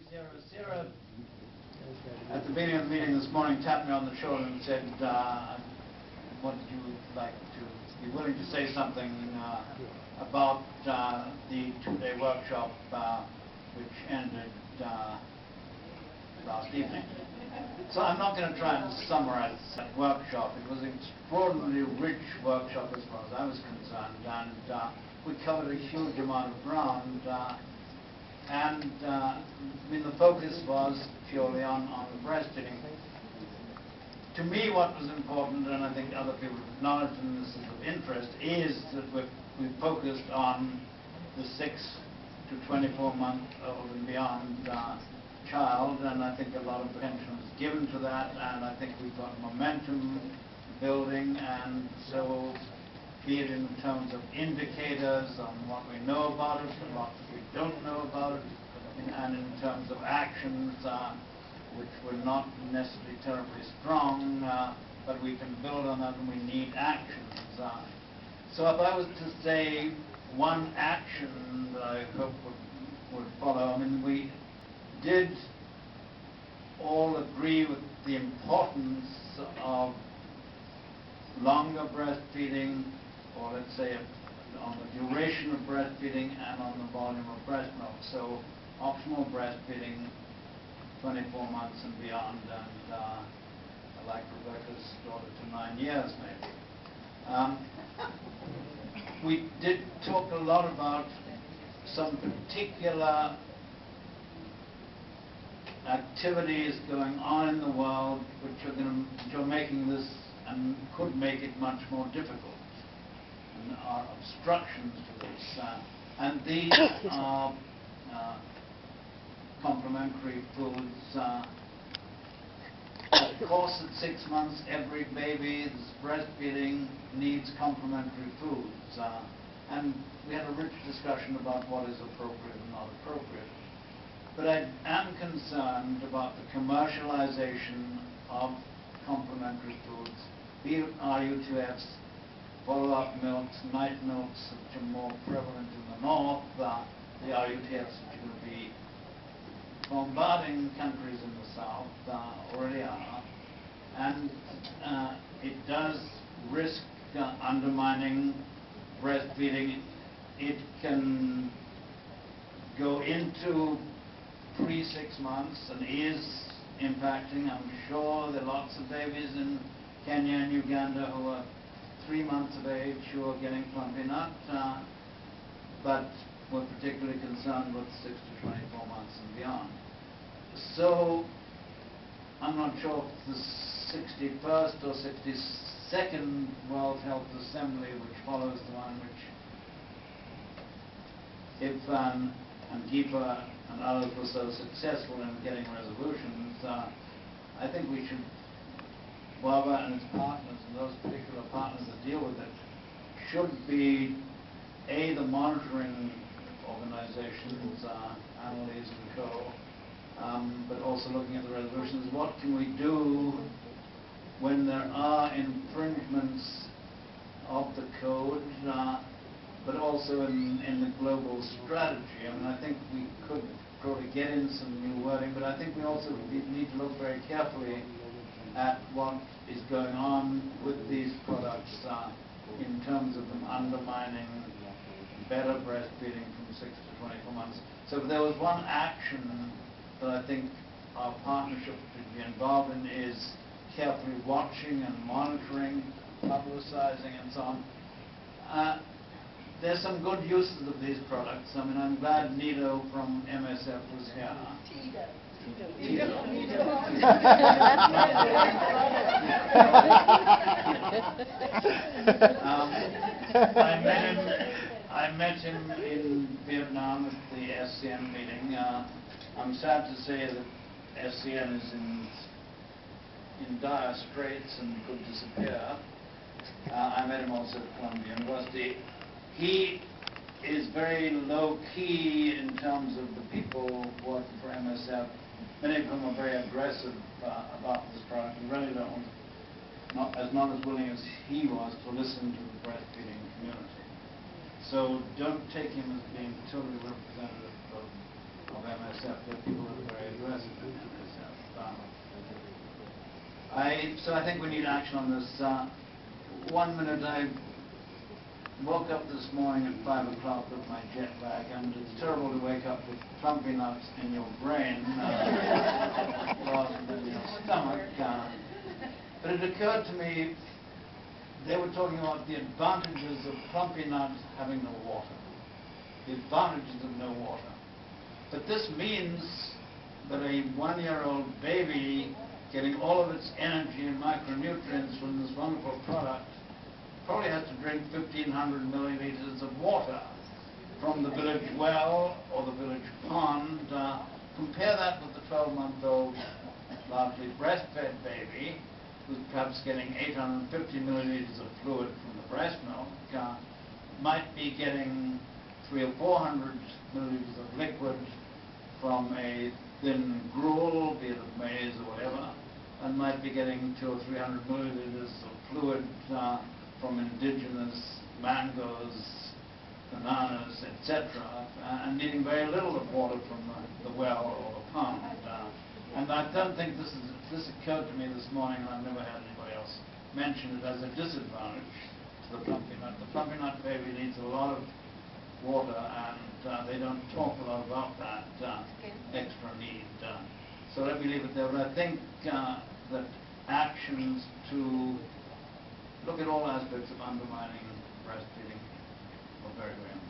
Sarah, at the beginning of the meeting this morning, tapped me on the shoulder and said, would you like to be willing to say something about the two-day workshop which ended last evening. So I'm not going to try and summarize that workshop. It was an extraordinarily rich workshop as far as I was concerned, and we covered a huge amount of ground. I mean, the focus was purely on the breastfeeding. To me, what was important, and I think other people have acknowledged, and this is of interest, is that we focused on the 6 to 24-month-old and beyond child, and I think a lot of attention was given to that, and I think we've got momentum building, and so be it in terms of indicators on what we know about it and what we don't know about it, and in terms of actions which were not necessarily terribly strong, but we can build on that, and we need actions. So if I was to say one action that I hope would follow, I mean, we did all agree with the importance of longer breastfeeding, or let's say on the duration of breastfeeding and on the volume of breast milk. So optional breastfeeding, 24 months and beyond, and like Rebecca's daughter to 9 years maybe. We did talk a lot about some particular activities going on in the world which are making this and could make it much more difficult, and are obstructions to this. And these are complementary foods. Of course, at 6 months, every baby that's breastfeeding needs complementary foods. And we had a rich discussion about what is appropriate and not appropriate. But I am concerned about the commercialization of complementary foods, be it RUTFs, follow-up milks, night milks, which are more prevalent in the north, the RUTFs which are going to be bombarding countries in the south, already are, and it does risk undermining breastfeeding. It can go into pre-6 months and is impacting. I'm sure there are lots of babies in Kenya and Uganda who are 3 months of age who are getting plumpy nut, but we're particularly concerned with 6 to 24 months and beyond. So I'm not sure if the 61st or 62nd World Health Assembly, which follows the one which IFAN and GIPA and others were so successful in getting resolutions, I think we should, WABA and its partners and those particular partners that deal with it, should be the monitoring organizations, Annalise and co, but also looking at the resolutions. What can we do when there are infringements of the code, but also in the global strategy? I mean, I think we could probably get in some new wording, but I think we also need to look very carefully at what is going on with these products in terms of them undermining better breastfeeding from 6 to 24 months. So if there was one action that I think our partnership should be involved in, is carefully watching and monitoring, publicizing and so on. There's some good uses of these products. I mean, I'm glad Nito from MSF was here. I met him in Vietnam at the SCN meeting. I'm sad to say that SCN is in dire straits and could disappear. I met him also at Columbia University. He is very low-key in terms of the people working for MSF. Many of whom are very aggressive about this product and really not as willing as he was to listen to the breastfeeding community. So don't take him as being totally representative of MSF. There are people who are very has opinion herself. So I think we need action on this. 1 minute, I woke up this morning at 5 o'clock with my jet lag, and it's terrible to wake up with plumpy nuts in your brain rather than your stomach. But it occurred to me, they were talking about the advantages of plumpy nuts having no water. The advantages of no water. But this means that a 1-year-old baby getting all of its energy and micronutrients from this wonderful product probably has to drink 1,500 milliliters of water from the village well or the village pond. Compare that with the 12-month-old, largely breastfed baby, who's perhaps getting 850 milliliters of fluid from the breast milk, might be getting 300 or 400 milliliters of liquid from a thin gruel, be it of maize or whatever, and might be getting 200 or 300 milliliters of fluid from indigenous mangoes, bananas, etc., and needing very little of water from the well or the pond. And I don't think this occurred to me this morning, and I've never had anybody else mention it as a disadvantage to the plumpy nut. The plumpy nut baby needs a lot of water, and they don't talk a lot about that extra need. So let me leave it there. But I think that actions to look at all aspects of undermining breastfeeding are very, very important.